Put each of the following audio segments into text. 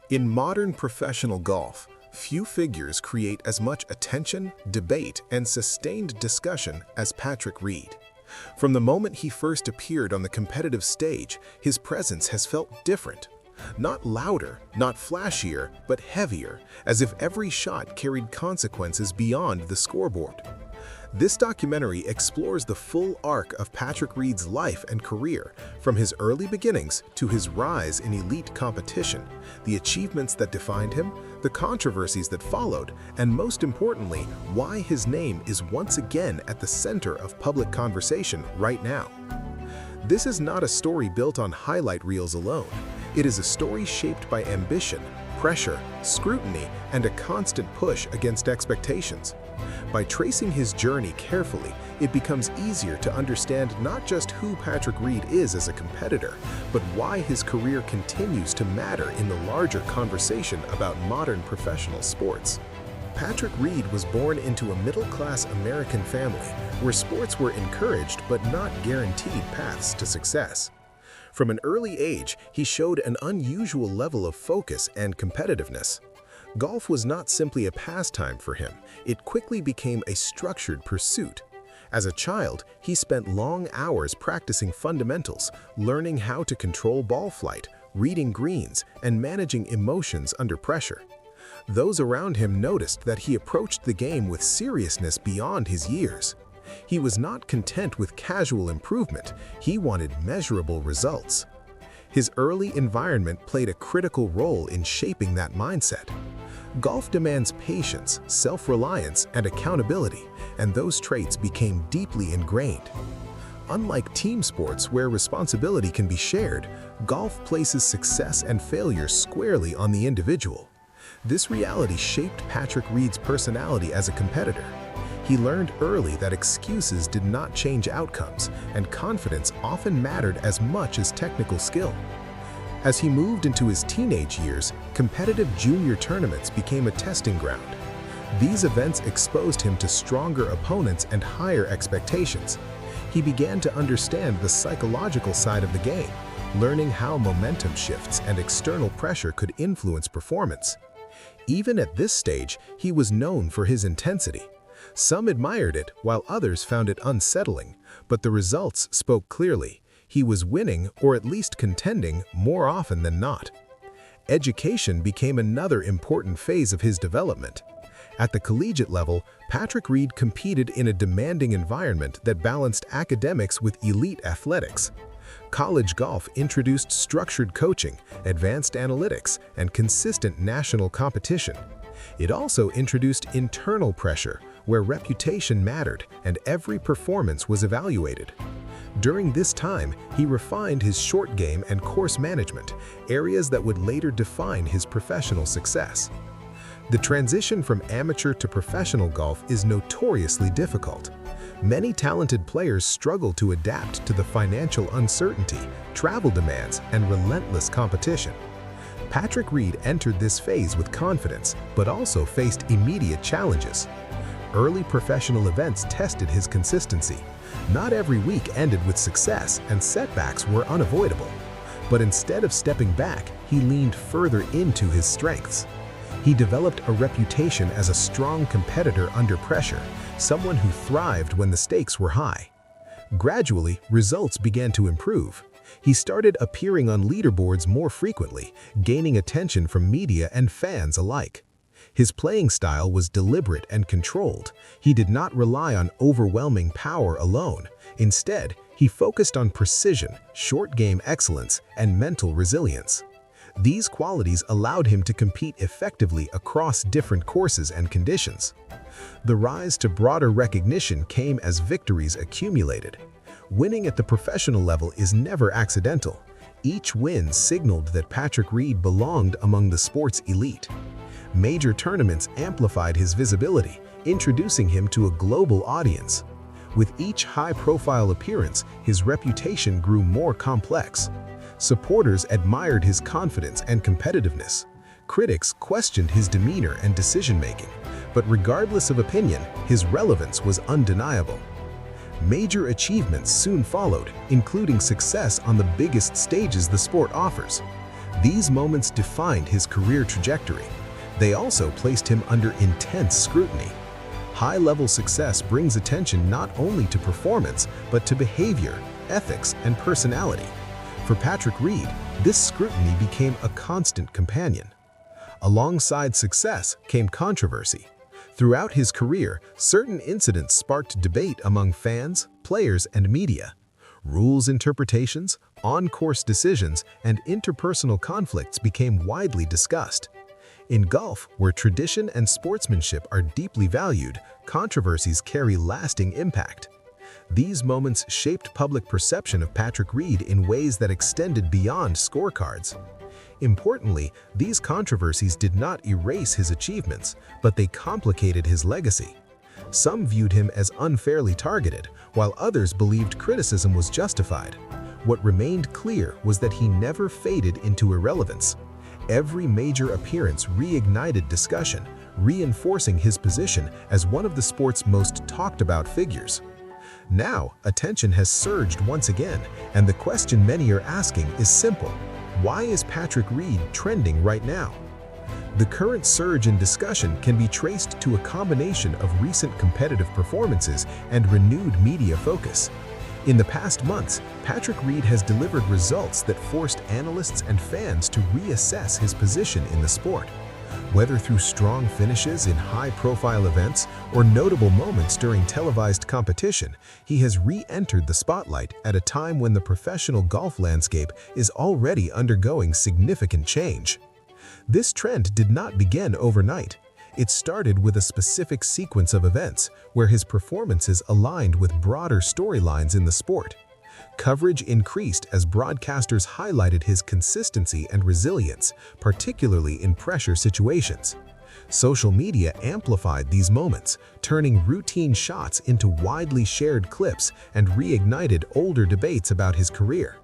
In modern professional golf, few figures create as much attention, debate, and sustained discussion as Patrick Reed. From the moment he first appeared on the competitive stage, his presence has felt different. Not louder, not flashier, but heavier, as if every shot carried consequences beyond the scoreboard. This documentary explores the full arc of Patrick Reed's life and career, from his early beginnings to his rise in elite competition, the achievements that defined him, the controversies that followed, and most importantly, why his name is once again at the center of public conversation right now. This is not a story built on highlight reels alone. It is a story shaped by ambition, pressure, scrutiny, and a constant push against expectations. By tracing his journey carefully, it becomes easier to understand not just who Patrick Reed is as a competitor, but why his career continues to matter in the larger conversation about modern professional sports. Patrick Reed was born into a middle-class American family where sports were encouraged but not guaranteed paths to success. From an early age, he showed an unusual level of focus and competitiveness. Golf was not simply a pastime for him, it quickly became a structured pursuit. As a child, he spent long hours practicing fundamentals, learning how to control ball flight, reading greens, and managing emotions under pressure. Those around him noticed that he approached the game with seriousness beyond his years. He was not content with casual improvement, he wanted measurable results. His early environment played a critical role in shaping that mindset. Golf demands patience, self-reliance, and accountability, and those traits became deeply ingrained. Unlike team sports where responsibility can be shared, golf places success and failure squarely on the individual. This reality shaped Patrick Reed's personality as a competitor. He learned early that excuses did not change outcomes, and confidence often mattered as much as technical skill. As he moved into his teenage years, competitive junior tournaments became a testing ground. These events exposed him to stronger opponents and higher expectations. He began to understand the psychological side of the game, learning how momentum shifts and external pressure could influence performance. Even at this stage, he was known for his intensity. Some admired it, while others found it unsettling, but the results spoke clearly. He was winning, or at least contending, more often than not. Education became another important phase of his development. At the collegiate level, Patrick Reed competed in a demanding environment that balanced academics with elite athletics. College golf introduced structured coaching, advanced analytics, and consistent national competition. It also introduced internal pressure, where reputation mattered and every performance was evaluated. During this time, he refined his short game and course management, areas that would later define his professional success. The transition from amateur to professional golf is notoriously difficult. Many talented players struggle to adapt to the financial uncertainty, travel demands, and relentless competition. Patrick Reed entered this phase with confidence, but also faced immediate challenges. Early professional events tested his consistency. Not every week ended with success, and setbacks were unavoidable. But instead of stepping back, he leaned further into his strengths. He developed a reputation as a strong competitor under pressure, someone who thrived when the stakes were high. Gradually, results began to improve. He started appearing on leaderboards more frequently, gaining attention from media and fans alike. His playing style was deliberate and controlled. He did not rely on overwhelming power alone. Instead, he focused on precision, short game excellence, and mental resilience. These qualities allowed him to compete effectively across different courses and conditions. The rise to broader recognition came as victories accumulated. Winning at the professional level is never accidental. Each win signaled that Patrick Reed belonged among the sport's elite. Major tournaments amplified his visibility, introducing him to a global audience. With each high-profile appearance, his reputation grew more complex. Supporters admired his confidence and competitiveness. Critics questioned his demeanor and decision-making, but regardless of opinion, his relevance was undeniable. Major achievements soon followed, including success on the biggest stages the sport offers. These moments defined his career trajectory. They also placed him under intense scrutiny. High-level success brings attention not only to performance, but to behavior, ethics, and personality. For Patrick Reed, this scrutiny became a constant companion. Alongside success came controversy. Throughout his career, certain incidents sparked debate among fans, players, and media. Rules interpretations, on-course decisions, and interpersonal conflicts became widely discussed. In golf, where tradition and sportsmanship are deeply valued, controversies carry lasting impact. These moments shaped public perception of Patrick Reed in ways that extended beyond scorecards. Importantly, these controversies did not erase his achievements, but they complicated his legacy. Some viewed him as unfairly targeted, while others believed criticism was justified. What remained clear was that he never faded into irrelevance. Every major appearance reignited discussion, reinforcing his position as one of the sport's most talked-about figures. Now, attention has surged once again, and the question many are asking is simple: why is Patrick Reed trending right now? The current surge in discussion can be traced to a combination of recent competitive performances and renewed media focus. In the past months, Patrick Reed has delivered results that forced analysts and fans to reassess his position in the sport. Whether through strong finishes in high-profile events or notable moments during televised competition, he has re-entered the spotlight at a time when the professional golf landscape is already undergoing significant change. This trend did not begin overnight. It started with a specific sequence of events where his performances aligned with broader storylines in the sport. Coverage increased as broadcasters highlighted his consistency and resilience, particularly in pressure situations. Social media amplified these moments, turning routine shots into widely shared clips and reignited older debates about his career.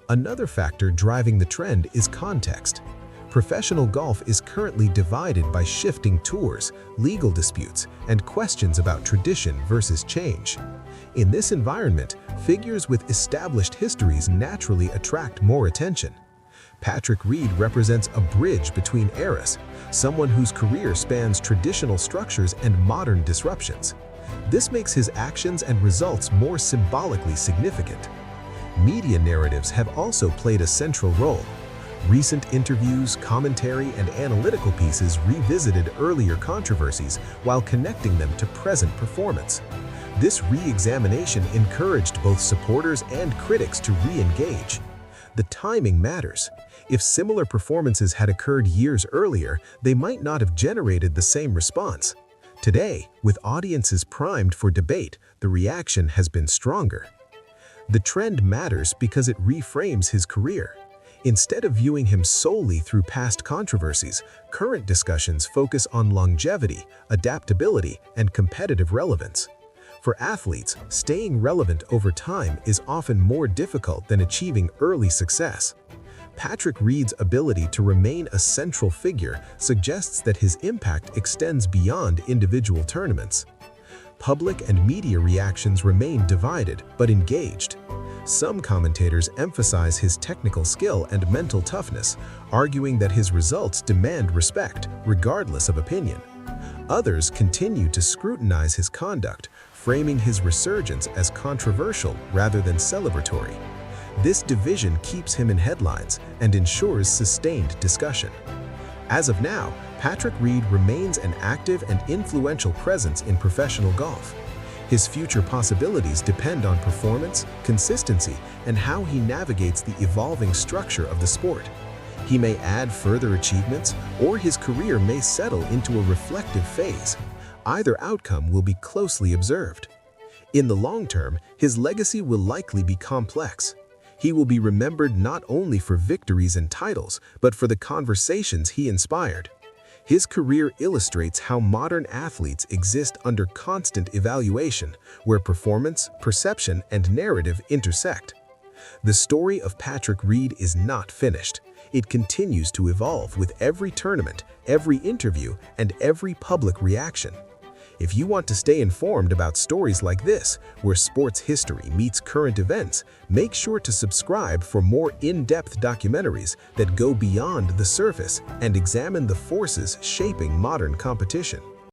Another factor driving the trend is context. Professional golf is currently divided by shifting tours, legal disputes, and questions about tradition versus change. In this environment, figures with established histories naturally attract more attention. Patrick Reed represents a bridge between eras, someone whose career spans traditional structures and modern disruptions. This makes his actions and results more symbolically significant. Media narratives have also played a central role. Recent interviews, commentary, and analytical pieces revisited earlier controversies while connecting them to present performance. This re-examination encouraged both supporters and critics to re-engage. The timing matters. If similar performances had occurred years earlier, they might not have generated the same response. Today, with audiences primed for debate, the reaction has been stronger. The trend matters because it reframes his career. Instead of viewing him solely through past controversies, current discussions focus on longevity, adaptability, and competitive relevance. For athletes, staying relevant over time is often more difficult than achieving early success. Patrick Reed's ability to remain a central figure suggests that his impact extends beyond individual tournaments. Public and media reactions remain divided but engaged. Some commentators emphasize his technical skill and mental toughness, arguing that his results demand respect, regardless of opinion. Others continue to scrutinize his conduct, framing his resurgence as controversial rather than celebratory. This division keeps him in headlines and ensures sustained discussion. As of now, Patrick Reed remains an active and influential presence in professional golf. His future possibilities depend on performance, consistency, and how he navigates the evolving structure of the sport. He may add further achievements, or his career may settle into a reflective phase. Either outcome will be closely observed. In the long term, his legacy will likely be complex. He will be remembered not only for victories and titles, but for the conversations he inspired. His career illustrates how modern athletes exist under constant evaluation, where performance, perception, and narrative intersect. The story of Patrick Reed is not finished. It continues to evolve with every tournament, every interview, and every public reaction. If you want to stay informed about stories like this, where sports history meets current events, make sure to subscribe for more in-depth documentaries that go beyond the surface and examine the forces shaping modern competition.